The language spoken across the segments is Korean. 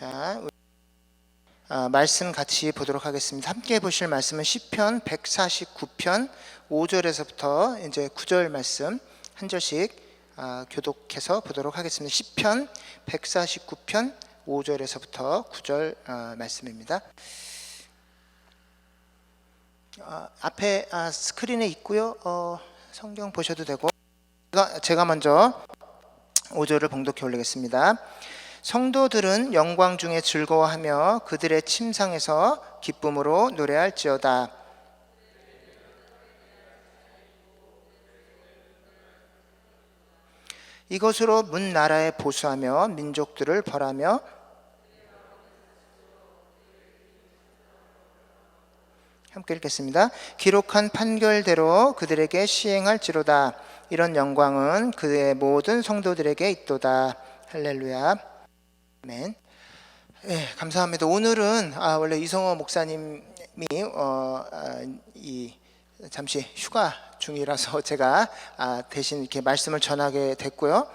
자, 말씀 같이 보도록 하겠습니다. 함께 보실 말씀은 시편 149편 5절에서부터 이제 9절 말씀 한 절씩 교독해서 보도록 하겠습니다. 시편 149편 5절에서부터 9절 말씀입니다. 앞에 스크린에 있고요. 성경 보셔도 되고 제가 먼저 5절을 봉독해 올리겠습니다. 성도들은 영광 중에 즐거워하며 그들의 침상에서 기쁨으로 노래할지어다. 이것으로 문 나라에 보수하며 민족들을 벌하며 함께 읽겠습니다. 기록한 판결대로 그들에게 시행할지로다. 이런 영광은 그의 모든 성도들에게 있도다. 할렐루야. 아멘. 네, 감사합니다. 오늘은 원래 이성호 목사님이 잠시 휴가 중이라서 제가 대신 이렇게 말씀을 전하게 됐고요.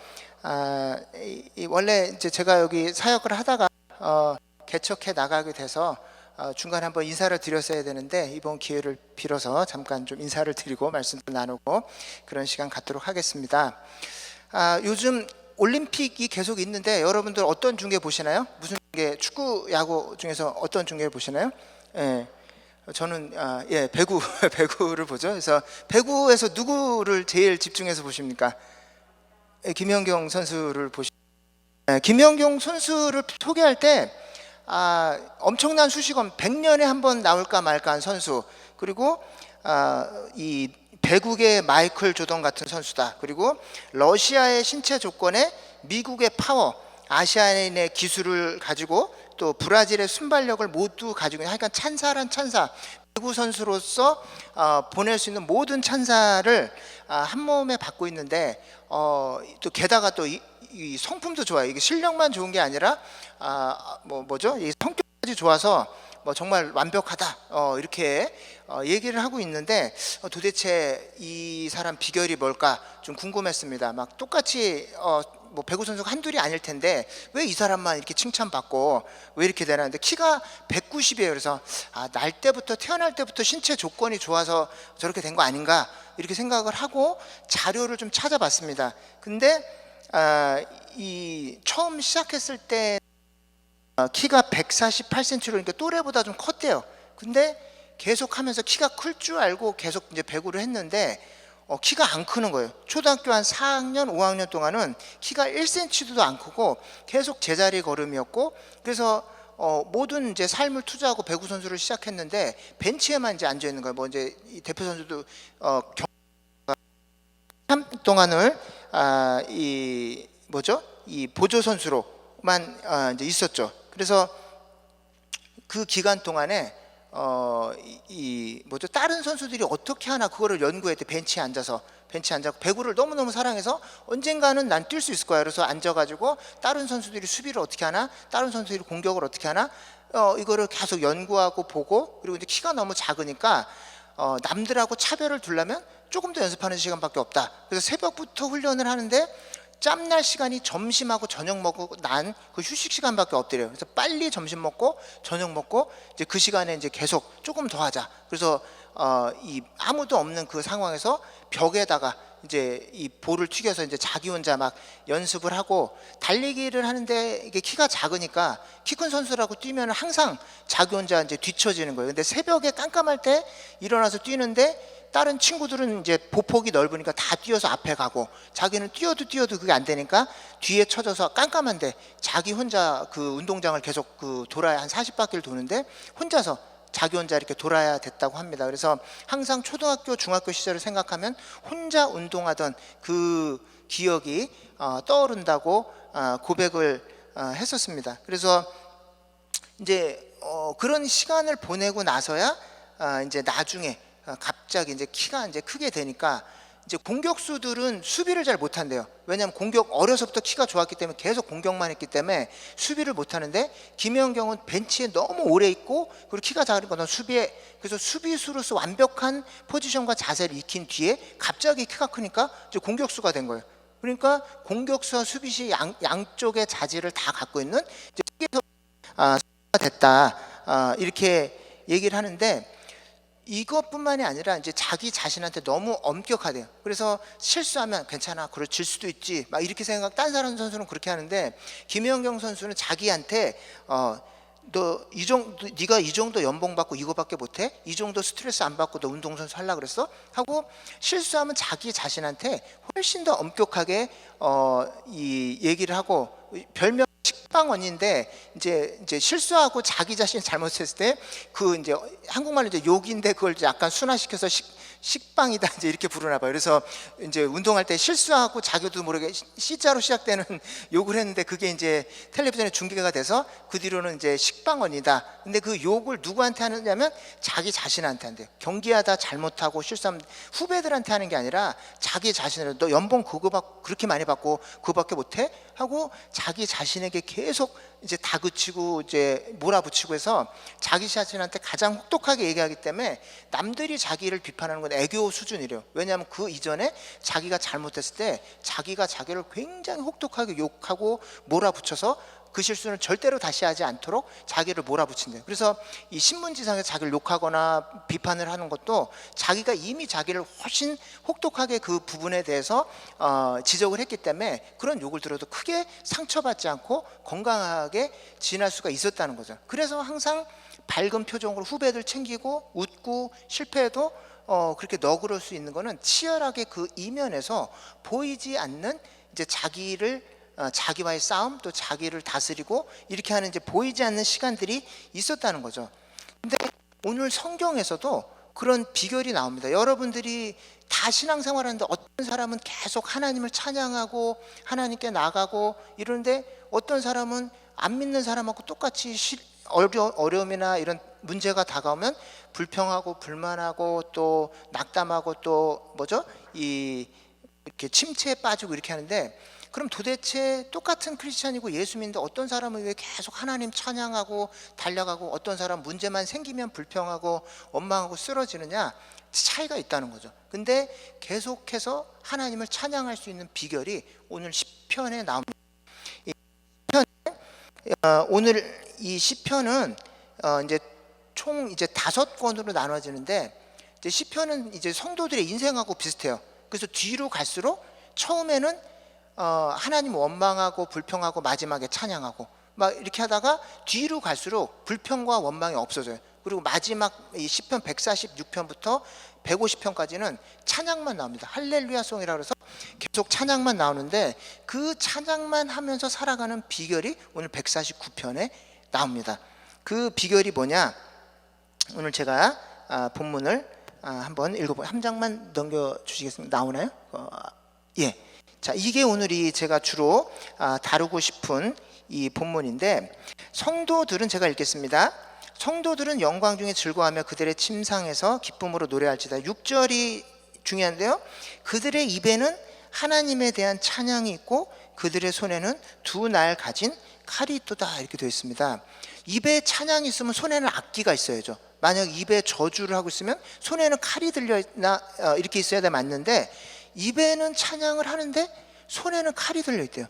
원래 이제 제가 여기 사역을 하다가 개척해 나가게 돼서 중간에 한번 인사를 드렸어야 되는데 이번 기회를 빌어서 잠깐 좀 인사를 드리고 말씀도 나누고 그런 시간 갖도록 하겠습니다. 요즘 올림픽이 계속 있는데 여러분들 어떤 중계 보시나요? 무슨 중계? 축구, 야구 중에서 어떤 중계를 보시나요? 예, 저는 배구를 보죠. 그래서 배구에서 누구를 제일 집중해서 보십니까? 김연경 선수를 김연경 선수를 소개할 때 엄청난 수식어는 100년에 한 번 나올까 말까 한 선수, 그리고 이 배구의 마이클 조던 같은 선수다. 그리고 러시아의 신체 조건에 미국의 파워, 아시아인의 기술을 가지고 또 브라질의 순발력을 모두 가지고 있는, 하여간 찬사란 찬사, 배구 선수로서 보낼 수 있는 모든 찬사를 한 몸에 받고 있는데 또 게다가 또 이 성품도 좋아요. 이게 실력만 좋은 게 아니라 이 성격까지 좋아서 정말 완벽하다 이렇게 얘기를 하고 있는데 도대체 이 사람 비결이 뭘까 좀 궁금했습니다. 막 똑같이 배구 선수가 한둘이 아닐 텐데 왜 이 사람만 이렇게 칭찬받고 왜 이렇게 되나. 근데 키가 190이에요. 그래서 태어날 때부터 신체 조건이 좋아서 저렇게 된 거 아닌가 이렇게 생각을 하고 자료를 좀 찾아봤습니다. 근데 처음 시작했을 때 키가 148cm로, 그러니까 또래보다 좀 컸대요. 근데 계속 하면서 키가 클 줄 알고 계속 이제 배구를 했는데 키가 안 크는 거예요. 초등학교 한 4학년, 5학년 동안은 키가 1cm도 안 크고 계속 제자리 걸음이었고, 그래서 모든 이제 삶을 투자하고 배구 선수를 시작했는데 벤치에만 이제 앉아 있는 거예요. 이제 이 대표 선수도 3 동안을 이 보조 선수로만 이제 있었죠. 그래서 그 기간 동안에 다른 선수들이 어떻게 하나 그거를 연구했대. 벤치에 앉아서 배구를 너무너무 사랑해서 언젠가는 난 뛸 수 있을 거야. 그래서 앉아가지고 다른 선수들이 수비를 어떻게 하나, 다른 선수들이 공격을 어떻게 하나, 이거를 계속 연구하고 보고, 그리고 이제 키가 너무 작으니까 남들하고 차별을 두려면 조금 더 연습하는 시간밖에 없다. 그래서 새벽부터 훈련을 하는데 짬날 시간이 점심하고 저녁 먹고 난 그 휴식 시간밖에 없더래요. 그래서 빨리 점심 먹고 저녁 먹고 이제 그 시간에 이제 계속 조금 더 하자. 그래서 아무도 없는 그 상황에서 벽에다가 이제 이 볼을 튀겨서 이제 자기 혼자 막 연습을 하고, 달리기를 하는데 이게 키가 작으니까 키 큰 선수라고 뛰면 항상 자기 혼자 이제 뒤처지는 거예요. 근데 새벽에 깜깜할 때 일어나서 뛰는데 다른 친구들은 이제 보폭이 넓으니까 다 뛰어서 앞에 가고, 자기는 뛰어도 그게 안 되니까 뒤에 쳐져서 깜깜한데 자기 혼자 그 운동장을 계속 돌아야 한 40바퀴를 도는데 혼자서 자기 혼자 이렇게 돌아야 됐다고 합니다. 그래서 항상 초등학교, 중학교 시절을 생각하면 혼자 운동하던 그 기억이 떠오른다고 고백을 했었습니다. 그래서 이제 그런 시간을 보내고 나서야 이제 나중에 갑자기 이제 키가 이제 크게 되니까 이제 공격수들은 수비를 잘 못한대요. 왜냐하면 어려서부터 키가 좋았기 때문에 계속 공격만 했기 때문에 수비를 못하는데, 김연경은 벤치에 너무 오래 있고 그리고 키가 작으니까 그래서 수비수로서 완벽한 포지션과 자세를 익힌 뒤에 갑자기 키가 크니까 이제 공격수가 된 거예요. 그러니까 공격수와 수비시 양쪽의 자질을 다 갖고 있는, 이제 됐다, 이렇게 얘기를 하는데, 이것뿐만이 아니라 이제 자기 자신한테 너무 엄격하대요. 그래서 실수하면 괜찮아, 그럴 질 수도 있지, 막 이렇게 생각. 딴 사람 선수는 그렇게 하는데 김연경 선수는 자기한테 너 이 정도, 네가 이 정도 연봉 받고 이거밖에 못해? 이 정도 스트레스 안 받고 너 운동선수 하려고 그랬어? 하고 실수하면 자기 자신한테 훨씬 더 엄격하게 이 얘기를 하고, 별명 식빵언인데 이제 실수하고 자기 자신이 잘못했을 때 그 이제 한국말로 이제 욕인데 그걸 이제 약간 순화시켜서 식빵이다 이제 이렇게 부르나 봐요. 그래서 이제 운동할 때 실수하고 자기도 모르게 C자로 시작되는 욕을 했는데 그게 이제 텔레비전에 중계가 돼서 그 뒤로는 이제 식빵언이다. 근데 그 욕을 누구한테 하느냐면 자기 자신한테 한대요. 경기하다 잘못하고 실수하면 후배들한테 하는 게 아니라 자기 자신을, 너 연봉 그렇게 많이 받고 그거밖에 못해? 하고 자기 자신에게 계속 이제 다그치고 이제 몰아붙이고 해서 자기 자신한테 가장 혹독하게 얘기하기 때문에 남들이 자기를 비판하는 건 애교 수준이래요. 왜냐하면 그 이전에 자기가 잘못했을 때 자기가 자기를 굉장히 혹독하게 욕하고 몰아붙여서 그 실수는 절대로 다시 하지 않도록 자기를 몰아붙인대요. 그래서 이 신문지상에서 자기를 욕하거나 비판을 하는 것도 자기가 이미 자기를 훨씬 혹독하게 그 부분에 대해서 지적을 했기 때문에 그런 욕을 들어도 크게 상처받지 않고 건강하게 지날 수가 있었다는 거죠. 그래서 항상 밝은 표정으로 후배들 챙기고 웃고, 실패해도 그렇게 너그러울 수 있는 거는 치열하게 그 이면에서 보이지 않는 이제 자기와의 싸움, 또 자기를 다스리고 이렇게 하는 이제 보이지 않는 시간들이 있었다는 거죠. 근데 오늘 성경에서도 그런 비결이 나옵니다. 여러분들이 다 신앙생활하는데 어떤 사람은 계속 하나님을 찬양하고 하나님께 나가고 이러는데 어떤 사람은 안 믿는 사람하고 똑같이 어려움이나 이런 문제가 다가오면 불평하고 불만하고 또 낙담하고 또 이렇게 침체에 빠지고 이렇게 하는데, 그럼 도대체 똑같은 크리스찬이고 예수 믿는데 어떤 사람은 왜 계속 하나님 찬양하고 달려가고 어떤 사람은 문제만 생기면 불평하고 원망하고 쓰러지느냐? 차이가 있다는 거죠. 근데 계속해서 하나님을 찬양할 수 있는 비결이 오늘 시편에 나옵니다. 오늘 이 시편은 이제 총 이제 5권으로 나눠지는데, 이제 시편은 이제 성도들의 인생하고 비슷해요. 그래서 뒤로 갈수록 처음에는 하나님 원망하고 불평하고 마지막에 찬양하고 막 이렇게 하다가 뒤로 갈수록 불평과 원망이 없어져요. 그리고 마지막 이 시편 146편부터 150편까지는 찬양만 나옵니다. 할렐루야 송이라고 해서 계속 찬양만 나오는데 그 찬양만 하면서 살아가는 비결이 오늘 149편에 나옵니다. 그 비결이 뭐냐? 오늘 제가 본문을 한번 읽어보요. 한 장만 넘겨주시겠습니다. 나오나요? 예. 자, 이게 오늘이 제가 주로 다루고 싶은 이 본문인데, 성도들은, 제가 읽겠습니다. 성도들은 영광 중에 즐거워하며 그들의 침상에서 기쁨으로 노래할지다. 6절이 중요한데요. 그들의 입에는 하나님에 대한 찬양이 있고 그들의 손에는 두 날 가진 칼이 있도다, 이렇게 되어 있습니다. 입에 찬양이 있으면 손에는 악기가 있어야죠. 만약 입에 저주를 하고 있으면 손에는 칼이 들려있나 이렇게 있어야 돼, 맞는데 입에는 찬양을 하는데 손에는 칼이 들려있대요.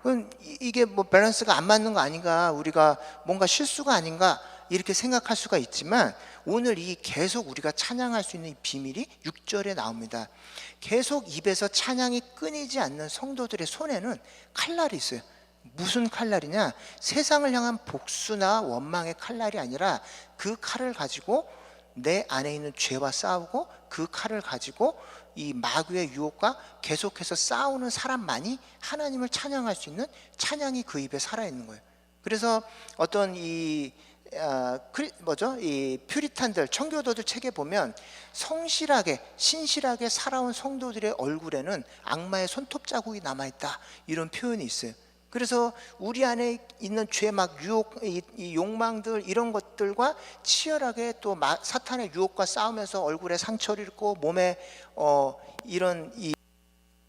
그럼 이게 뭐 밸런스가 안 맞는 거 아닌가, 우리가 뭔가 실수가 아닌가 이렇게 생각할 수가 있지만, 오늘 이 계속 우리가 찬양할 수 있는 비밀이 6절에 나옵니다. 계속 입에서 찬양이 끊이지 않는 성도들의 손에는 칼날이 있어요. 무슨 칼날이냐? 세상을 향한 복수나 원망의 칼날이 아니라 그 칼을 가지고 내 안에 있는 죄와 싸우고, 그 칼을 가지고 이 마귀의 유혹과 계속해서 싸우는 사람만이 하나님을 찬양할 수 있는 찬양이 그 입에 살아있는 거예요. 그래서 어떤 이 퓨리탄들, 청교도들 책에 보면 성실하게 신실하게 살아온 성도들의 얼굴에는 악마의 손톱 자국이 남아있다, 이런 표현이 있어요. 그래서 우리 안에 있는 죄, 막 유혹, 이 욕망들, 이런 것들과 치열하게 또 사탄의 유혹과 싸우면서 얼굴에 상처를 입고 몸에 이런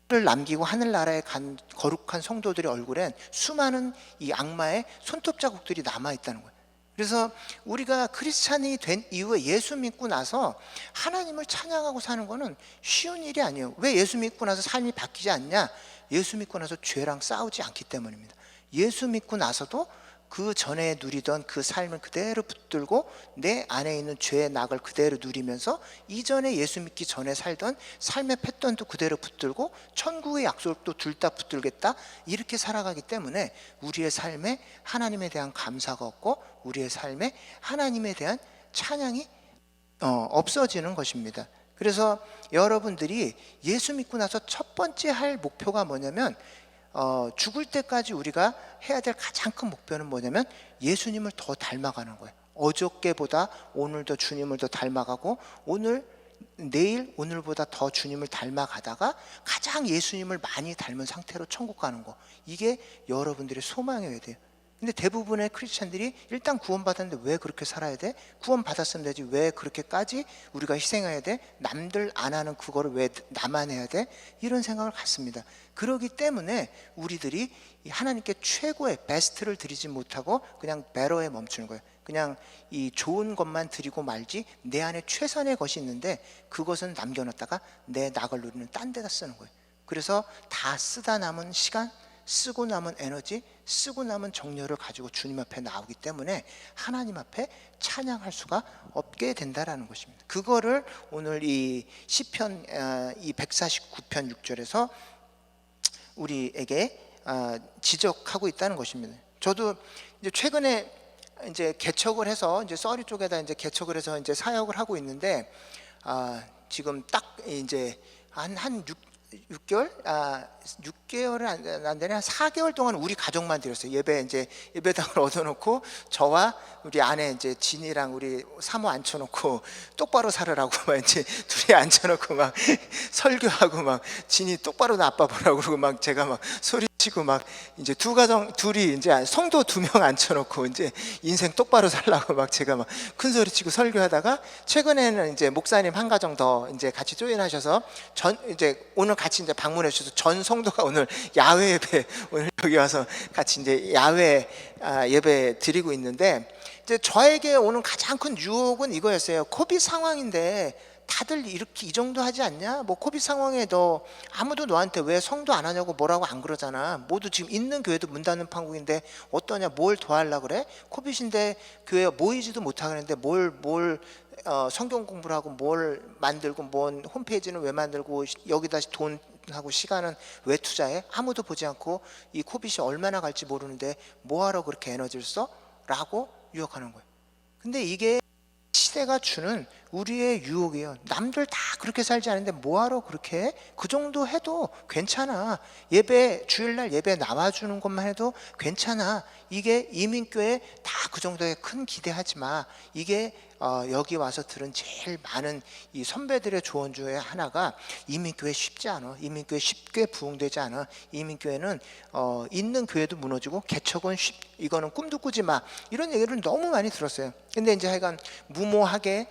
를 남기고 하늘나라에 간 거룩한 성도들의 얼굴엔 수많은 이 악마의 손톱 자국들이 남아 있다는 거예요. 그래서 우리가 크리스찬이 된 이후에 예수 믿고 나서 하나님을 찬양하고 사는 거는 쉬운 일이 아니에요. 왜 예수 믿고 나서 삶이 바뀌지 않냐? 예수 믿고 나서 죄랑 싸우지 않기 때문입니다. 예수 믿고 나서도 그 전에 누리던 그 삶을 그대로 붙들고 내 안에 있는 죄의 낙을 그대로 누리면서 이전에 예수 믿기 전에 살던 삶의 패턴도 그대로 붙들고 천국의 약속도 둘 다 붙들겠다, 이렇게 살아가기 때문에 우리의 삶에 하나님에 대한 감사가 없고 우리의 삶에 하나님에 대한 찬양이 없어지는 것입니다. 그래서 여러분들이 예수 믿고 나서 첫 번째 할 목표가 뭐냐면, 죽을 때까지 우리가 해야 될 가장 큰 목표는 뭐냐면 예수님을 더 닮아가는 거예요. 어저께보다 오늘 더 주님을 더 닮아가고, 내일 오늘보다 더 주님을 닮아가다가 가장 예수님을 많이 닮은 상태로 천국 가는 거, 이게 여러분들의 소망이어야 돼요. 근데 대부분의 크리스찬들이 일단 구원받았는데 왜 그렇게 살아야 돼? 구원받았으면 되지 왜 그렇게까지 우리가 희생해야 돼? 남들 안 하는 그거를 왜 나만 해야 돼? 이런 생각을 갖습니다. 그렇기 때문에 우리들이 하나님께 최고의 베스트를 드리지 못하고 그냥 베러에 멈추는 거예요. 그냥 이 좋은 것만 드리고 말지 내 안에 최선의 것이 있는데 그것은 남겨놨다가 내 낙을 누리는 딴 데다 쓰는 거예요. 그래서 다 쓰다 남은 시간, 쓰고 남은 에너지, 쓰고 남은 정열을 가지고 주님 앞에 나오기 때문에 하나님 앞에 찬양할 수가 없게 된다라는 것입니다. 그거를 오늘 이 시편 이 149편 6절에서 우리에게 지적하고 있다는 것입니다. 저도 이제 최근에 이제 개척을 해서 이제 써리 쪽에다 이제 개척을 해서 이제 사역을 하고 있는데, 지금 딱 이제 한 6개월? 6개월은 안 되네. 한 4개월 동안 우리 가족만 드렸어요. 이제 예배당을 얻어놓고 저와 우리 아내 이제 진이랑 우리 사모 앉혀놓고 똑바로 살으라고 막 이제 둘이 앉혀놓고 막 설교하고, 막 진이 똑바로 나 아빠 보라고 그러고 막 제가 막 소리치고 막 이제 둘이 이제 성도 2명 앉혀놓고 이제 인생 똑바로 살라고 막 제가 막 큰 소리치고 설교하다가, 최근에는 이제 목사님 한 가정 더 이제 같이 조인하셔서 이제 오늘 같이 이제 방문해 주셔서 전 성도가 오늘 야외 예배, 오늘 여기 와서 같이 이제 야외 예배 드리고 있는데, 이제 저에게 오는 가장 큰 유혹은 이거였어요. 코비드 상황인데 다들 이렇게 이 정도 하지 않냐? 뭐 코비드 상황에 너 아무도 너한테 왜 성도 안 하냐고 뭐라고 안 그러잖아. 모두 지금 있는 교회도 문 닫는 판국인데 어떠냐? 뭘 더 하려고 그래? 코비드인데 교회 모이지도 못하겠는데 뭘 성경 공부를 하고 뭘 만들고, 뭔 홈페이지는 왜 만들고, 여기다 돈하고 시간은 왜 투자해? 아무도 보지 않고 이 코비드이 얼마나 갈지 모르는데 뭐하러 그렇게 에너지를 써? 라고 유혹하는 거예요. 근데 이게 시대가 주는 우리의 유혹이에요. 남들 다 그렇게 살지 않은데 뭐하러 그렇게 해? 그 정도 해도 괜찮아. 주일날 예배 나와주는 것만 해도 괜찮아. 이게 이민교회 다 그 정도에 큰 기대하지 마. 이게 여기 와서 들은 제일 많은 이 선배들의 조언 중에 하나가, 이민교회 쉽지 않아. 이민교회 쉽게 부흥되지 않아. 이민교회는 있는 교회도 무너지고 개척은 이거는 꿈도 꾸지 마. 이런 얘기를 너무 많이 들었어요. 근데 이제 하여간 무모하게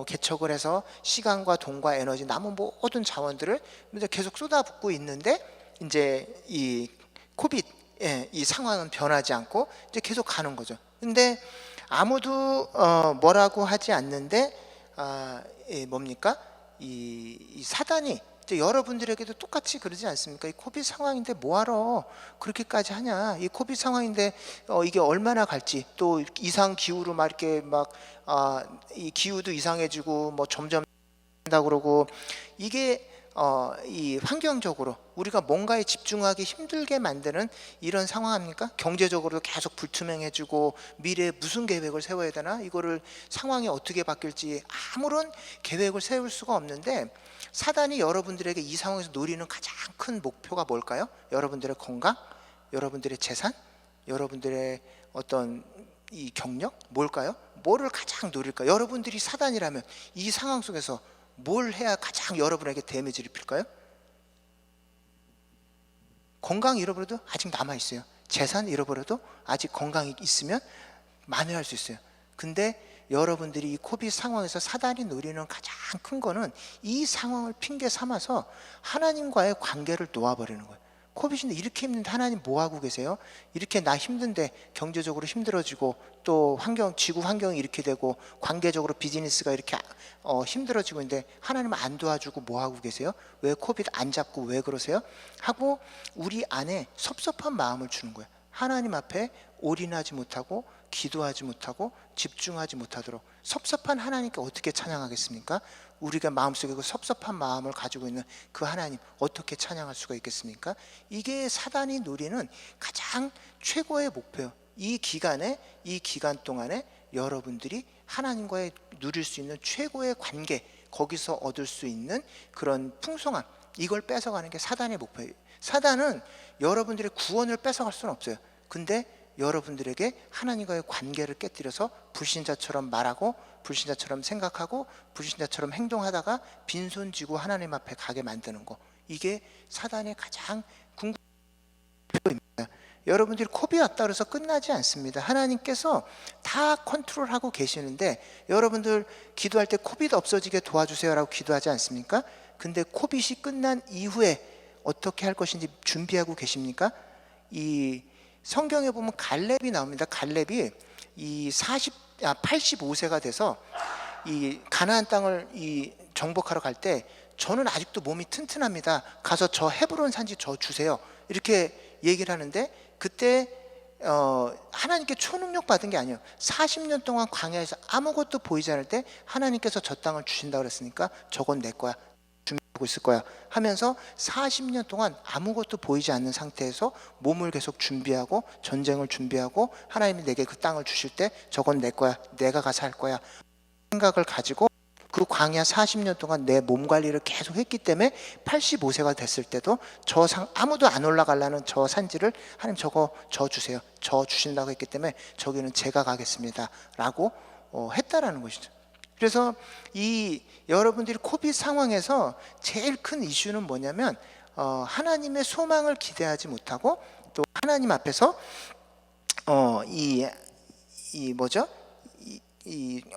개척을 해서 시간과 돈과 에너지, 남은 모든 자원들을 이제 계속 쏟아붓고 있는데, 이제 이 코비드 이 상황은 변하지 않고 이제 계속 가는 거죠. 근데 아무도 뭐라고 하지 않는데, 뭡니까? 이 사단이 이제 여러분들에게도 똑같이 그러지 않습니까? 이 코비드 상황인데 뭐하러 그렇게까지 하냐? 이 코비드 상황인데 이게 얼마나 갈지, 또 이상 기후로 막 이렇게 막 이 기후도 이상해지고 뭐 점점 한다 그러고, 이게 이 환경적으로 우리가 뭔가에 집중하기 힘들게 만드는 이런 상황 아닙니까? 경제적으로도 계속 불투명해지고, 미래에 무슨 계획을 세워야 되나? 이거를 상황이 어떻게 바뀔지 아무런 계획을 세울 수가 없는데, 사단이 여러분들에게 이 상황에서 노리는 가장 큰 목표가 뭘까요? 여러분들의 건강, 여러분들의 재산, 여러분들의 어떤 이 경력, 뭘까요? 뭐를 가장 노릴까요? 여러분들이 사단이라면 이 상황 속에서 뭘 해야 가장 여러분에게 데미지를 입힐까요? 건강 잃어버려도 아직 남아있어요. 재산 잃어버려도 아직 건강이 있으면 만회할 수 있어요. 근데 여러분들이 이 코비드 상황에서 사단이 노리는 가장 큰 거는 이 상황을 핑계 삼아서 하나님과의 관계를 놓아버리는 거예요. 코비드인데 이렇게 힘든데 하나님 뭐 하고 계세요? 이렇게 나 힘든데 경제적으로 힘들어지고, 또 지구 환경이 이렇게 되고, 관계적으로 비즈니스가 이렇게 힘들어지고 있는데 하나님 안 도와주고 뭐 하고 계세요? 왜 코비드 안 잡고 왜 그러세요? 하고 우리 안에 섭섭한 마음을 주는 거예요. 하나님 앞에 올인하지 못하고 기도하지 못하고 집중하지 못하도록, 섭섭한 하나님께 어떻게 찬양하겠습니까? 우리가 마음속에 그 섭섭한 마음을 가지고 있는 그 하나님 어떻게 찬양할 수가 있겠습니까? 이게 사단이 노리는 가장 최고의 목표예요. 이 기간 동안에 여러분들이 하나님과의 누릴 수 있는 최고의 관계, 거기서 얻을 수 있는 그런 풍성함, 이걸 뺏어가는 게 사단의 목표예요. 사단은 여러분들의 구원을 뺏어갈 수는 없어요. 근데 여러분들에게 하나님과의 관계를 깨뜨려서 불신자처럼 말하고 불신자처럼 생각하고 불신자처럼 행동하다가 빈손 쥐고 하나님 앞에 가게 만드는 거, 이게 사단의 가장 궁극적인 목표입니다. 여러분들이 코비 왔다 그래서 끝나지 않습니다. 하나님께서 다 컨트롤하고 계시는데, 여러분들 기도할 때 코비드 없어지게 도와주세요라고 기도하지 않습니까? 근데 코비드이 끝난 이후에 어떻게 할 것인지 준비하고 계십니까? 이 성경에 보면 갈렙이 나옵니다. 갈렙이 이 85세가 돼서 이 가나안 땅을 이 정복하러 갈 때, 저는 아직도 몸이 튼튼합니다. 가서 저 헤브론 산지 저 주세요. 이렇게 얘기를 하는데, 그때 하나님께 초능력 받은 게 아니에요. 40년 동안 광야에서 아무것도 보이지 않을 때 하나님께서 저 땅을 주신다고 그랬으니까 저건 내 거야, 준비하고 있을 거야 하면서 40년 동안 아무것도 보이지 않는 상태에서 몸을 계속 준비하고 전쟁을 준비하고, 하나님이 내게 그 땅을 주실 때 저건 내 거야, 내가 가서 할 거야 생각을 가지고 그 광야 40년 동안 내 몸 관리를 계속 했기 때문에 85세가 됐을 때도 아무도 안 올라가려는 저 산지를 하나님 저거 저 주세요, 저 주신다고 했기 때문에 저기는 제가 가겠습니다 라고 했다라는 것이죠. 그래서 이 여러분들이 코비드 상황에서 제일 큰 이슈는 뭐냐면 하나님의 소망을 기대하지 못하고, 또 하나님 앞에서 이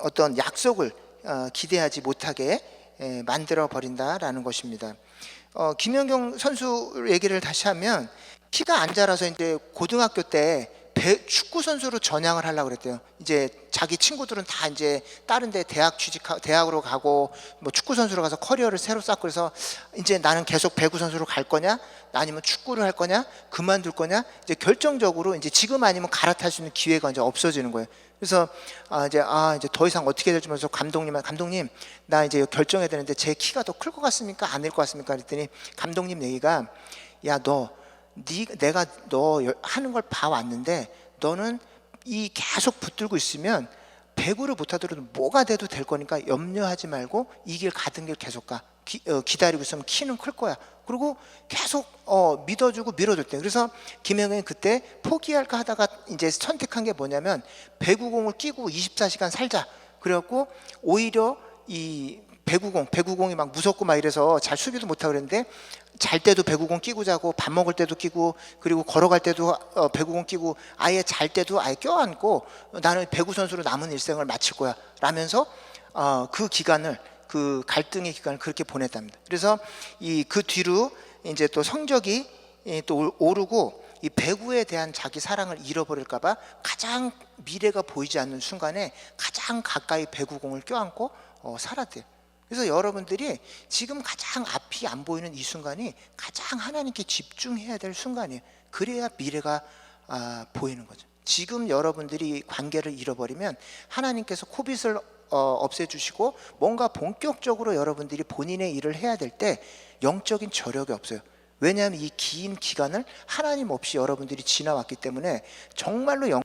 어떤 약속을 기대하지 못하게 만들어 버린다라는 것입니다. 김연경 선수 얘기를 다시 하면, 키가 안 자라서 이제 고등학교 때 축구 선수로 전향을 하려고 그랬대요. 이제 자기 친구들은 다 이제 다른 데 대학으로 가고 뭐 축구 선수로 가서 커리어를 새로 쌓고, 그래서 이제 나는 계속 배구 선수로 갈 거냐, 아니면 축구를 할 거냐, 그만둘 거냐, 이제 결정적으로 이제 지금 아니면 갈아탈 수 있는 기회가 이제 없어지는 거예요. 그래서 이제 더 이상 어떻게 될지 모르면서 감독님 나 이제 결정해야 되는데 제 키가 더 클 것 같습니까, 아닐 것 같습니까 그랬더니, 감독님 얘기가, 야 내가 너 하는 걸 봐왔는데 너는 이 계속 붙들고 있으면 배구를 못하더라도 뭐가 돼도 될 거니까 염려하지 말고 이 길 가던 길 계속 가. 기다리고 있으면 키는 클 거야. 그리고 계속 믿어주고 밀어줬대. 그래서 김영현이 그때 포기할까 하다가 이제 선택한 게 뭐냐면, 배구공을 끼고 24시간 살자. 그래갖고 오히려 이 배구공이 막 무섭고 막 이래서 잘 수비도 못하고 그랬는데, 잘 때도 배구공 끼고 자고, 밥 먹을 때도 끼고, 그리고 걸어갈 때도 배구공 끼고, 아예 잘 때도 아예 껴안고 나는 배구 선수로 남은 일생을 마칠 거야 라면서 그 기간을, 그 갈등의 기간을 그렇게 보냈답니다. 그래서 그 뒤로 이제 또 성적이 또 오르고, 이 배구에 대한 자기 사랑을 잃어버릴까봐 가장 미래가 보이지 않는 순간에 가장 가까이 배구공을 껴안고 살았대요. 그래서 여러분들이 지금 가장 앞이 안 보이는 이 순간이 가장 하나님께 집중해야 될 순간이에요. 그래야 미래가 보이는 거죠. 지금 여러분들이 관계를 잃어버리면 하나님께서 코빗을 없애주시고 뭔가 본격적으로 여러분들이 본인의 일을 해야 될 때 영적인 저력이 없어요. 왜냐하면 이 긴 기간을 하나님 없이 여러분들이 지나왔기 때문에 정말로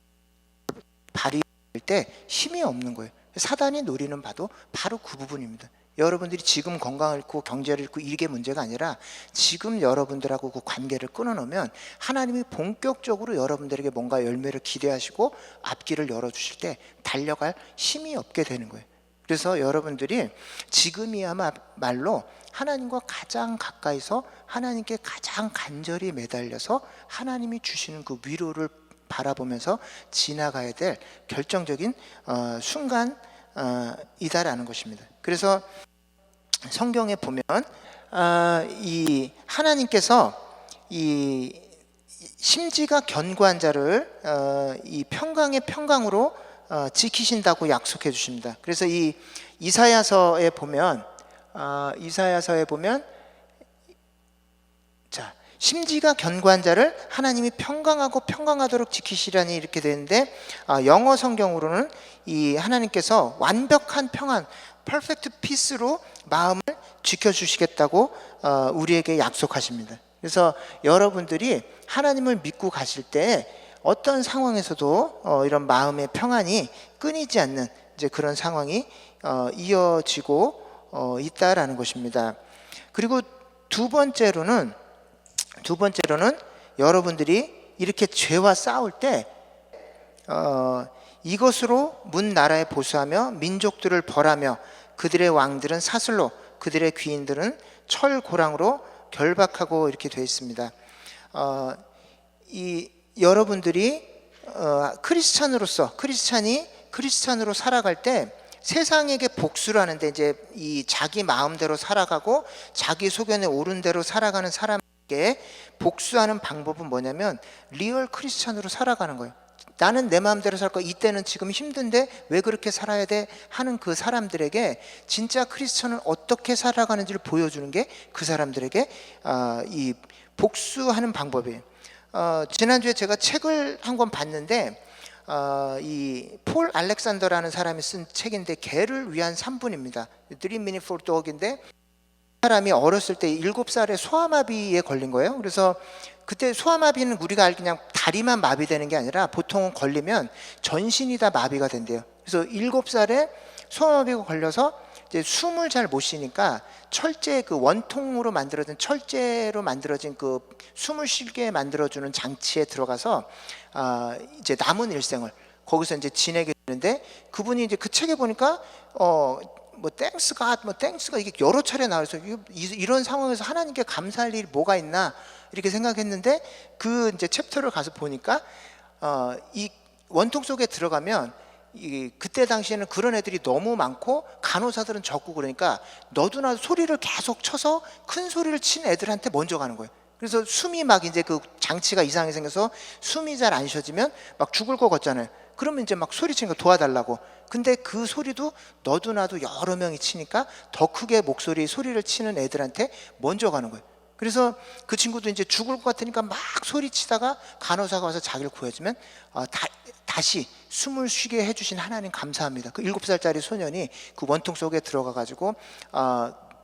발휘할 때 힘이 없는 거예요. 사단이 노리는 바도 바로 그 부분입니다. 여러분들이 지금 건강을 잃고 경제를 잃고 이게 문제가 아니라, 지금 여러분들하고 그 관계를 끊어놓으면 하나님이 본격적으로 여러분들에게 뭔가 열매를 기대하시고 앞길을 열어주실 때 달려갈 힘이 없게 되는 거예요. 그래서 여러분들이 지금이야말로 하나님과 가장 가까이서 하나님께 가장 간절히 매달려서 하나님이 주시는 그 위로를 바라보면서 지나가야 될 결정적인 순간이다라는 것입니다. 그래서 성경에 보면 이 하나님께서 이 심지가 견고한 자를 이 평강의 평강으로 지키신다고 약속해 주십니다. 그래서 이 이사야서에 보면 자, 심지가 견고한 자를 하나님이 평강하고 평강하도록 지키시라니 이렇게 되는데, 영어 성경으로는 이 하나님께서 완벽한 평안, perfect peace로 마음을 지켜주시겠다고 우리에게 약속하십니다. 그래서 여러분들이 하나님을 믿고 가실 때 어떤 상황에서도 이런 마음의 평안이 끊이지 않는 이제 그런 상황이 이어지고 있다라는 것입니다. 그리고 두 번째로는 여러분들이 이렇게 죄와 싸울 때 이것으로 문 나라에 보수하며 민족들을 벌하며 그들의 왕들은 사슬로 그들의 귀인들은 철고랑으로 결박하고 이렇게 되어 있습니다. 여러분들이 크리스찬으로 살아갈 때 세상에게 복수를 하는데, 이제 이 자기 마음대로 살아가고 자기 소견에 옳은 대로 살아가는 사람에게 복수하는 방법은 뭐냐면 리얼 크리스찬으로 살아가는 거예요. 나는 내 마음대로 살 거야, 이때는 지금 힘든데 왜 그렇게 살아야 돼 하는 그 사람들에게 진짜 크리스찬은 어떻게 살아가는지를 보여주는 게 그 사람들에게 이 복수하는 방법이에요. 지난주에 제가 책을 한 권 봤는데 이 폴 알렉산더라는 사람이 쓴 책인데 개를 위한 3분입니다. 3 Minutes for Dog인데, 사람이 어렸을 때 7살에 소아마비에 걸린 거예요. 그래서 그때 소아마비는 우리가 알기 그냥 다리만 마비되는 게 아니라 보통 걸리면 전신이 다 마비가 된대요. 그래서 7살에 소아마비가 걸려서 이제 숨을 잘 못 쉬니까 철제, 그 원통으로 만들어진 철제로 만들어진 그 숨을 쉬게 만들어주는 장치에 들어가서 이제 남은 일생을 거기서 이제 지내게 되는데, 그분이 이제 그 책에 보니까 뭐 땡스가 이게 여러 차례 나와서 이런 상황에서 하나님께 감사할 일이 뭐가 있나 이렇게 생각했는데, 그 이제 챕터를 가서 보니까 이 원통 속에 들어가면 그때 당시에는 그런 애들이 너무 많고 간호사들은 적고 그러니까 너도나도 소리를 계속 쳐서 큰 소리를 친 애들한테 먼저 가는 거예요. 그래서 숨이 막 이제 그 장치가 이상하게 생겨서 숨이 잘 안 쉬어지면 막 죽을 것 같잖아요. 그러면 이제 막 소리치는 거 도와달라고. 근데 그 소리도 너도 나도 여러 명이 치니까 더 크게 소리를 치는 애들한테 먼저 가는 거예요. 그래서 그 친구도 이제 죽을 것 같으니까 막 소리치다가 간호사가 와서 자기를 구해주면 다시 숨을 쉬게 해주신 하나님 감사합니다. 그 7살짜리 소년이 그 원통 속에 들어가 가지고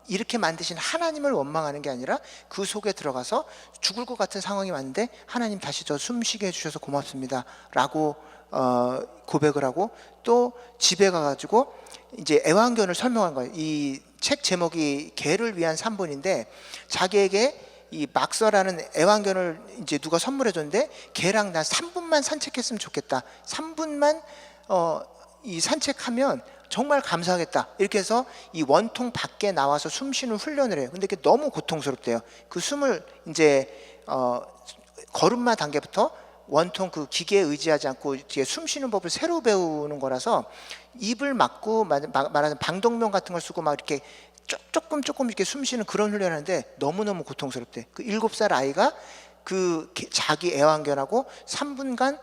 이렇게 만드신 하나님을 원망하는 게 아니라 그 속에 들어가서 죽을 것 같은 상황이 왔는데 하나님 다시 저 숨 쉬게 해주셔서 고맙습니다 라고 고백을 하고, 또 집에 가가지고 이제 애완견을 설명한 거예요. 이 책 제목이 개를 위한 3분인데 자기에게 이 막서라는 애완견을 이제 누가 선물해 줬는데, 개랑 나 3분만 산책했으면 좋겠다, 3분만 이 산책하면 정말 감사하겠다, 이렇게 해서 이 원통 밖에 나와서 숨 쉬는 훈련을 해요. 근데 그게 너무 고통스럽대요. 그 숨을 이제 걸음마 단계부터 원통 그 기계에 의지하지 않고 뒤에 숨 쉬는 법을 새로 배우는 거라서 입을 막고 말하는 방독면 같은 걸 쓰고 막 이렇게 조금 이렇게 숨 쉬는 그런 훈련을 하는데 너무너무 고통스럽대. 그 7살 아이가 그 자기 애완견하고 3분간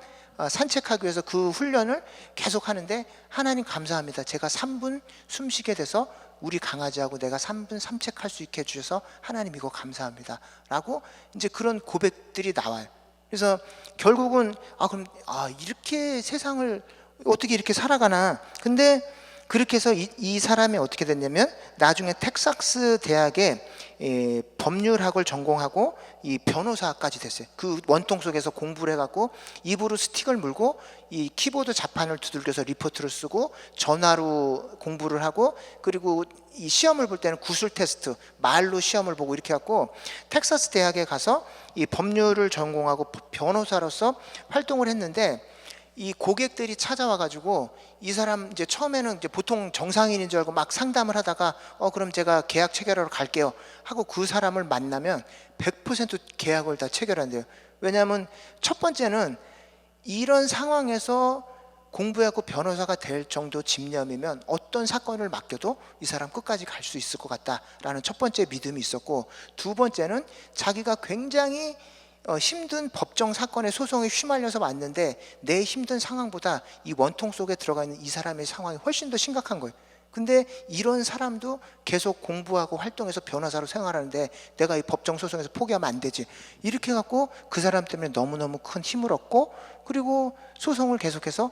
산책하기 위해서 그 훈련을 계속 하는데, 하나님 감사합니다, 제가 3분 숨 쉬게 돼서 우리 강아지하고 내가 3분 산책할 수 있게 해주셔서 하나님 이거 감사합니다 라고 이제 그런 고백들이 나와요. 그래서 결국은 그럼 이렇게 세상을 어떻게 이렇게 살아가나. 근데 그렇게 해서 이 사람이 어떻게 됐냐면 나중에 텍사스 대학에 법률학을 전공하고 이 변호사까지 됐어요. 그 원통 속에서 공부를 해갖고 입으로 스틱을 물고 이 키보드 자판을 두들겨서 리포트를 쓰고 전화로 공부를 하고, 그리고 이 시험을 볼 때는 구술 테스트 말로 시험을 보고 이렇게 해갖고 텍사스 대학에 가서 이 법률을 전공하고 변호사로서 활동을 했는데, 이 고객들이 찾아와 가지고 이 사람 이제 처음에는 이제 보통 정상인인 줄 알고 막 상담을 하다가 그럼 제가 계약 체결하러 갈게요 하고 그 사람을 만나면 100% 계약을 다 체결한대요. 왜냐하면 첫 번째는 이런 상황에서 공부하고 변호사가 될 정도 집념이면 어떤 사건을 맡겨도 이 사람 끝까지 갈 수 있을 것 같다라는 첫 번째 믿음이 있었고, 두 번째는 자기가 굉장히 힘든 법정 사건의 소송에 휘말려서 왔는데 내 힘든 상황보다 이 원통 속에 들어가 있는 이 사람의 상황이 훨씬 더 심각한 거예요. 근데 이런 사람도 계속 공부하고 활동해서 변호사로 생활하는데 내가 이 법정 소송에서 포기하면 안 되지. 이렇게 해갖고 그 사람 때문에 너무너무 큰 힘을 얻고, 그리고 소송을 계속해서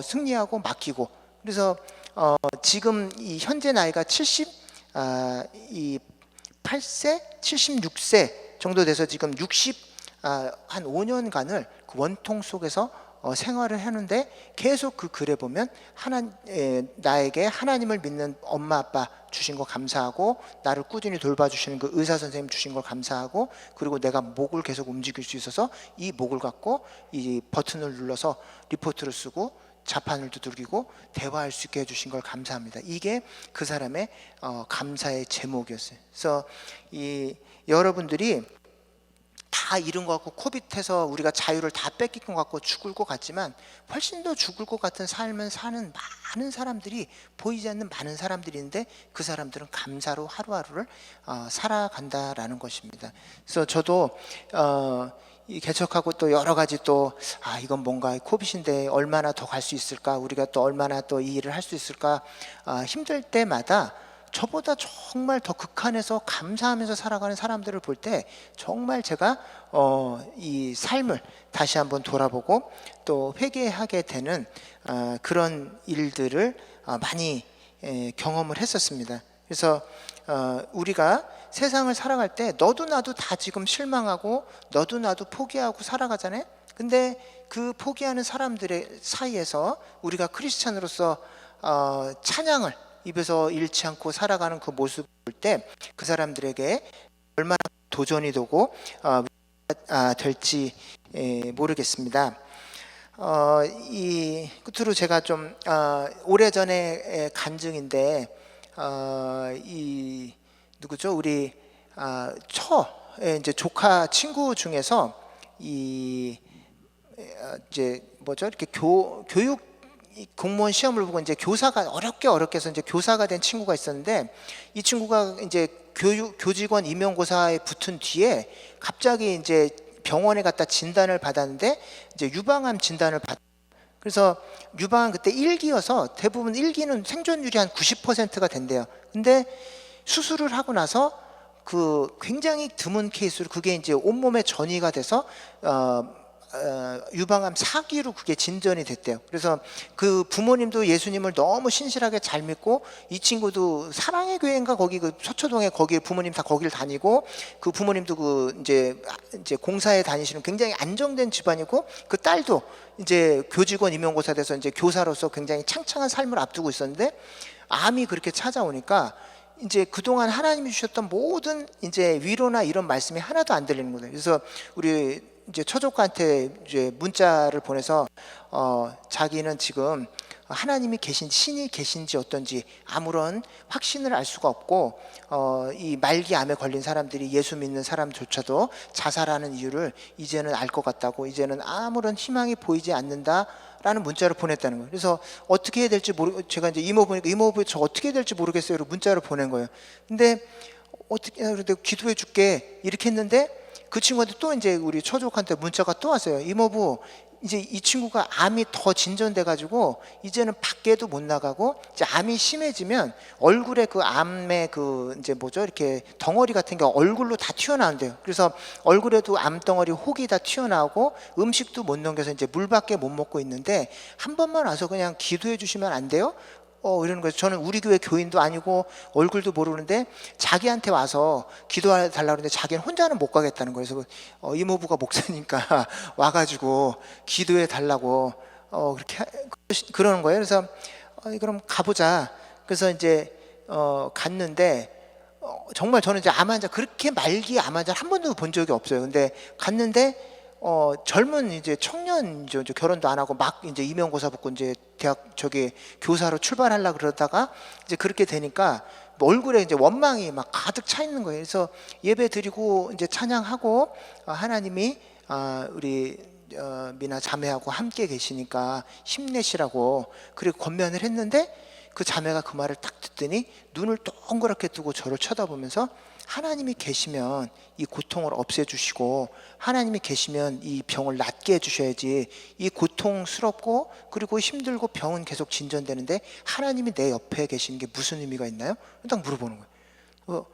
승리하고 맡기고. 그래서 지금 이 현재 나이가 78세, 76세 정도 돼서 지금 한 5년간을 그 원통 속에서 생활을 하는데, 계속 그 글에 보면 나에게 하나님을 믿는 엄마 아빠 주신 거 감사하고, 나를 꾸준히 돌봐주시는 그 의사 선생님 주신 걸 감사하고, 그리고 내가 목을 계속 움직일 수 있어서 이 목을 갖고 이 버튼을 눌러서 리포트를 쓰고 자판을 두들기고 대화할 수 있게 해주신 걸 감사합니다. 이게 그 사람의 감사의 제목이었어요. 그래서 여러분들이 다 잃은 것 같고, 코빗해서 우리가 자유를 다 뺏길 것 같고 죽을 것 같지만, 훨씬 더 죽을 것 같은 삶을 사는 많은 사람들이, 보이지 않는 많은 사람들이 있는데, 그 사람들은 감사로 하루하루를 살아간다라는 것입니다. 그래서 저도 이 개척하고 또 여러 가지 또 이건 뭔가 코빗인데 얼마나 더 갈 수 있을까, 우리가 또 얼마나 또 이 일을 할 수 있을까, 힘들 때마다 저보다 정말 더 극한해서 감사하면서 살아가는 사람들을 볼 때 정말 제가 이 삶을 다시 한번 돌아보고 또 회개하게 되는 그런 일들을 많이 경험을 했었습니다. 그래서 우리가 세상을 살아갈 때 너도 나도 다 지금 실망하고 너도 나도 포기하고 살아가잖아요. 근데 그 포기하는 사람들의 사이에서 우리가 크리스찬으로서 찬양을 입에서 잃지 않고 살아가는 그 모습을 볼 때 그 사람들에게 얼마나 도전이 되고 될지 모르겠습니다. 이 끝으로 제가 좀 오래전에 간증인데, 이 누구죠? 우리 이제 조카 친구 중에서 이제 뭐죠? 이렇게 교육 공무원 시험을 보고 이제 교사가 어렵게 해서 이제 교사가 된 친구가 있었는데, 이 친구가 이제 교직원 임용고사에 붙은 뒤에 갑자기 이제 병원에 갔다 진단을 받았는데, 이제 유방암 진단을 그래서 유방암 그때 1기여서 대부분 1기는 생존율이 한 90%가 된대요. 근데 수술을 하고 나서 그 굉장히 드문 케이스로 그게 이제 온몸에 전이가 돼서 유방암 4기로 그게 진전이 됐대요. 그래서 그 부모님도 예수님을 너무 신실하게 잘 믿고, 이 친구도 사랑의 교회인가 거기 그 서초동에 거기 부모님 다 거기를 다니고, 그 부모님도 그 이제 공사에 다니시는 굉장히 안정된 집안이고, 그 딸도 이제 교직원 임용고사 돼서 이제 교사로서 굉장히 창창한 삶을 앞두고 있었는데, 암이 그렇게 찾아오니까 이제 그동안 하나님이 주셨던 모든 이제 위로나 이런 말씀이 하나도 안 들리는 거예요. 그래서 우리 이제 처조카한테 이제 문자를 보내서 자기는 지금 하나님이 신이 계신지 어떤지 아무런 확신을 알 수가 없고, 이 말기 암에 걸린 사람들이 예수 믿는 사람조차도 자살하는 이유를 이제는 알 것 같다고, 이제는 아무런 희망이 보이지 않는다라는 문자를 보냈다는 거예요. 그래서 어떻게 해야 될지 제가 이제 이모부 저 어떻게 해야 될지 모르겠어요. 문자를 보낸 거예요. 근데 어떻게 그래도 기도해 줄게 이렇게 했는데, 그 친구한테 또 이제 우리 처족한테 문자가 또 왔어요. 이모부, 이제 이 친구가 암이 더 진전돼 가지고 이제는 밖에도 못 나가고, 이제 암이 심해지면 얼굴에 그 암의 그 이제 뭐죠, 이렇게 덩어리 같은 게 얼굴로 다 튀어나온대요. 그래서 얼굴에도 암덩어리 혹이 다 튀어나오고 음식도 못 넘겨서 이제 물밖에 못 먹고 있는데, 한 번만 와서 그냥 기도해 주시면 안 돼요? 이러는 거예요. 저는 우리 교회 교인도 아니고 얼굴도 모르는데 자기한테 와서 기도해 달라고 그러는데 자기는 혼자는 못 가겠다는 거예요. 그래서 이모부가 목사니까 와가지고 기도해 달라고 그렇게 그러는 거예요. 그래서 그럼 가보자. 그래서 이제 갔는데, 정말 저는 이제 암 환자, 그렇게 말기 암 환자 한 번도 본 적이 없어요. 근데 갔는데 젊은 이제 청년이죠. 이제 결혼도 안 하고 막 이제 임용고사 붙고 이제 대학 교사로 출발하려고 그러다가 이제 그렇게 되니까 얼굴에 이제 원망이 막 가득 차 있는 거예요. 그래서 예배 드리고 이제 찬양하고, 하나님이 우리 미나 자매하고 함께 계시니까 힘내시라고 그리고 권면을 했는데, 그 자매가 그 말을 딱 듣더니 눈을 동그랗게 뜨고 저를 쳐다보면서 하나님이 계시면 이 고통을 없애주시고 하나님이 계시면 이 병을 낫게 해주셔야지, 이 고통스럽고 그리고 힘들고 병은 계속 진전되는데 하나님이 내 옆에 계시는 게 무슨 의미가 있나요? 딱 물어보는 거예요.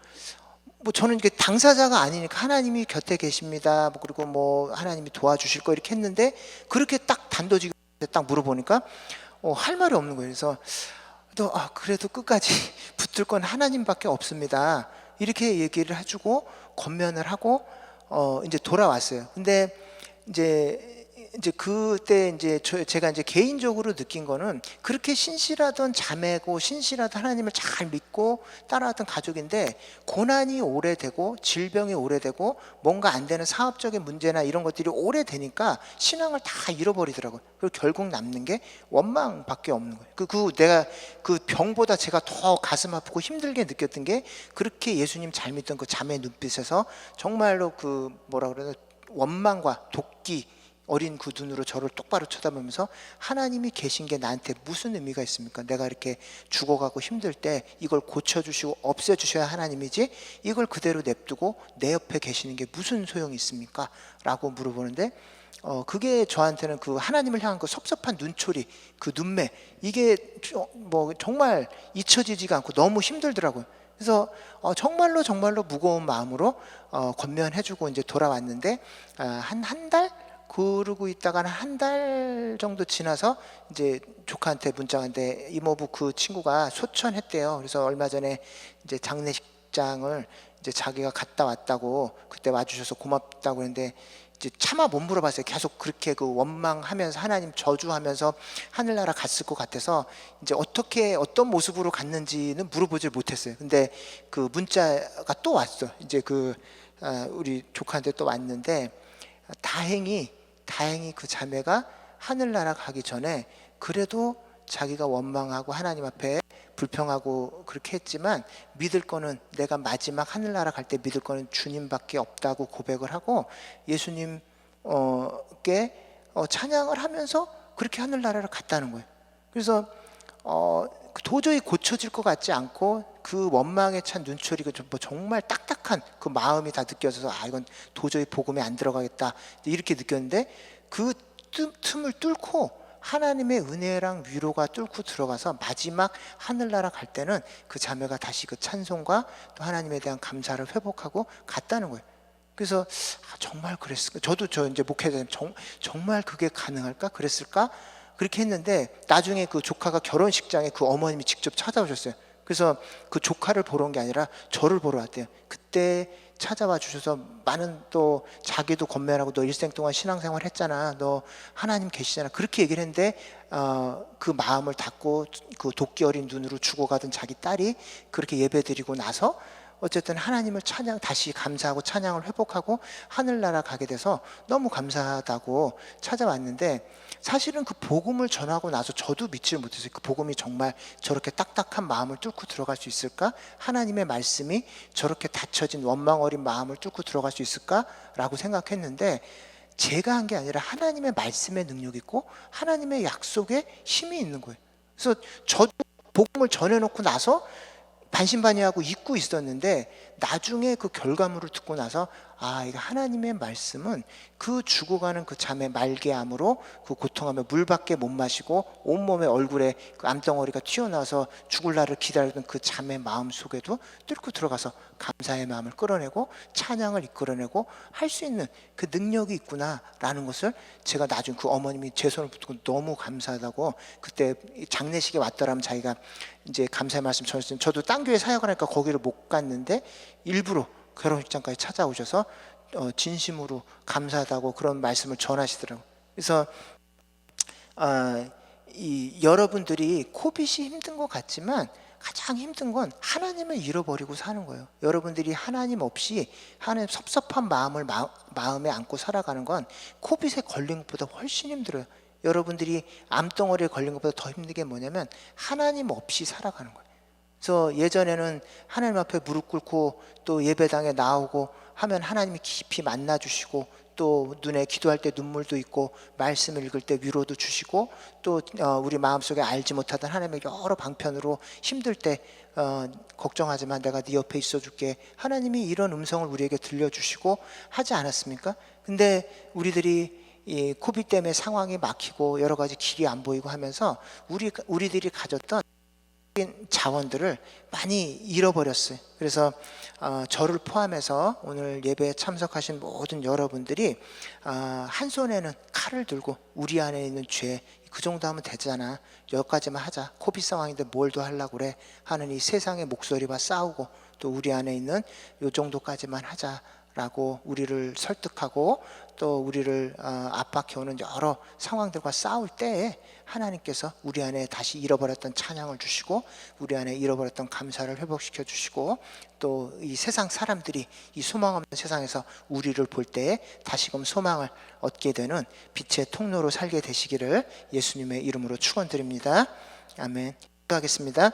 뭐 저는 이게 당사자가 아니니까 하나님이 곁에 계십니다, 뭐 그리고 뭐 하나님이 도와주실 거 이렇게 했는데, 그렇게 딱 단도직입 딱 물어보니까 할 말이 없는 거예요. 그래서 그래도 끝까지 붙들 건 하나님밖에 없습니다, 이렇게 얘기를 해주고 권면을 하고 이제 돌아왔어요. 근데 이제 그때 제가 이제 개인적으로 느낀 거는, 그렇게 신실하던 자매고 신실하던 하나님을 잘 믿고 따라왔던 가족인데 고난이 오래되고 질병이 오래되고 뭔가 안 되는 사업적인 문제나 이런 것들이 오래되니까 신앙을 다 잃어버리더라고요. 그리고 결국 남는 게 원망밖에 없는 거예요. 내가 그 병보다 제가 더 가슴 아프고 힘들게 느꼈던 게, 그렇게 예수님 잘 믿던 그 자매 눈빛에서 정말로 그 뭐라 그러나 원망과 도끼 어린 그 눈으로 저를 똑바로 쳐다보면서, 하나님이 계신 게 나한테 무슨 의미가 있습니까? 내가 이렇게 죽어가고 힘들 때 이걸 고쳐주시고 없애주셔야 하나님이지, 이걸 그대로 냅두고 내 옆에 계시는 게 무슨 소용이 있습니까? 라고 물어보는데, 그게 저한테는 그 하나님을 향한 그 섭섭한 눈초리, 그 눈매, 이게 뭐 정말 잊혀지지가 않고 너무 힘들더라고요. 그래서 정말로 무거운 마음으로 권면해주고 이제 돌아왔는데, 한 달? 그러고 있다가는 한 달 정도 지나서 이제 조카한테 문자가 왔는데, 이모부 그 친구가 소천했대요. 그래서 얼마 전에 이제 장례식장을 이제 자기가 갔다 왔다고, 그때 와주셔서 고맙다고 했는데, 이제 차마 못 물어봤어요. 계속 그렇게 그 원망하면서 하나님 저주하면서 하늘나라 갔을 것 같아서 이제 어떤 모습으로 갔는지는 물어보질 못했어요. 근데 그 문자가 또 왔어. 이제 우리 조카한테 또 왔는데, 다행히 그 자매가 하늘나라 가기 전에 그래도 자기가 원망하고 하나님 앞에 불평하고 그렇게 했지만, 믿을 거는, 내가 마지막 하늘나라 갈 때 믿을 거는 주님밖에 없다고 고백을 하고 예수님께 찬양을 하면서 그렇게 하늘나라를 갔다는 거예요. 그래서 도저히 고쳐질 것 같지 않고 그 원망에 찬 눈초리가 정말 딱딱한 그 마음이 다 느껴져서, 이건 도저히 복음에 안 들어가겠다 이렇게 느꼈는데, 그 틈을 뚫고 하나님의 은혜랑 위로가 뚫고 들어가서 마지막 하늘나라 갈 때는 그 자매가 다시 그 찬송과 또 하나님에 대한 감사를 회복하고 갔다는 거예요. 그래서 정말 그랬을까? 저도 이제 목회자 정말 그게 가능할까? 그랬을까? 그렇게 했는데, 나중에 그 조카가 결혼식장에 그 어머님이 직접 찾아오셨어요. 그래서 그 조카를 보러 온 게 아니라 저를 보러 왔대요. 그때 찾아와 주셔서 많은, 또 자기도 권면하고, 너 일생 동안 신앙생활 했잖아, 너 하나님 계시잖아, 그렇게 얘기를 했는데, 그 마음을 닫고 그 도끼 어린 눈으로 죽어가던 자기 딸이 그렇게 예배드리고 나서 어쨌든 하나님을 다시 감사하고 찬양을 회복하고 하늘나라 가게 돼서 너무 감사하다고 찾아왔는데, 사실은 그 복음을 전하고 나서 저도 믿지를 못했어요. 그 복음이 정말 저렇게 딱딱한 마음을 뚫고 들어갈 수 있을까? 하나님의 말씀이 저렇게 닫혀진 원망 어린 마음을 뚫고 들어갈 수 있을까라고 생각했는데, 제가 한 게 아니라 하나님의 말씀의 능력이 있고 하나님의 약속에 힘이 있는 거예요. 그래서 저도 복음을 전해놓고 나서 반신반의하고 잊고 있었는데, 나중에 그 결과물을 듣고 나서, 이게 하나님의 말씀은 그 죽어가는 그 자매 말기암으로 그 고통하며 물밖에 못 마시고 온몸에 얼굴에 그 암덩어리가 튀어나와서 죽을 날을 기다리던 그 자매 마음 속에도 뚫고 들어가서 감사의 마음을 끌어내고 찬양을 이끌어내고 할 수 있는 그 능력이 있구나라는 것을 제가 나중에 그 어머님이 제 손을 붙들고 너무 감사하다고, 그때 장례식에 왔더라면 자기가 이제 감사의 말씀 전했으면, 저도 딴 교회 사역을 하니까 거기를 못 갔는데 일부러 결혼식장까지 찾아오셔서 진심으로 감사하다고 그런 말씀을 전하시더라고요. 그래서 여러분들이 코빗이 힘든 것 같지만 가장 힘든 건 하나님을 잃어버리고 사는 거예요. 여러분들이 하나님 없이 하나님 섭섭한 마음을 마음에 안고 살아가는 건 코빗에 걸린 것보다 훨씬 힘들어요. 여러분들이 암덩어리에 걸린 것보다 더 힘든 게 뭐냐면 하나님 없이 살아가는 거예요. 그래서 예전에는 하나님 앞에 무릎 꿇고 또 예배당에 나오고 하면 하나님이 깊이 만나주시고 또 눈에 기도할 때 눈물도 있고 말씀을 읽을 때 위로도 주시고 또 우리 마음속에 알지 못하던 하나님의 여러 방편으로 힘들 때 걱정하지만 내가 네 옆에 있어줄게, 하나님이 이런 음성을 우리에게 들려주시고 하지 않았습니까? 근데 우리들이 이 코비드 때문에 상황이 막히고 여러 가지 길이 안 보이고 하면서 우리들이 가졌던 자원들을 많이 잃어버렸어요. 그래서 저를 포함해서 오늘 예배에 참석하신 모든 여러분들이 한 손에는 칼을 들고 우리 안에 있는 죄, 그 정도 하면 되잖아, 여기까지만 하자, 코비드 상황인데 뭘 더 하려고 그래 하는 이 세상의 목소리와 싸우고 또 우리 안에 있는 요 정도까지만 하자라고 우리를 설득하고 또 우리를 압박해오는 여러 상황들과 싸울 때에 하나님께서 우리 안에 다시 잃어버렸던 찬양을 주시고 우리 안에 잃어버렸던 감사를 회복시켜 주시고 또 이 세상 사람들이 이 소망 없는 세상에서 우리를 볼 때에 다시금 소망을 얻게 되는 빛의 통로로 살게 되시기를 예수님의 이름으로 축원드립니다. 아멘. 기도하겠습니다.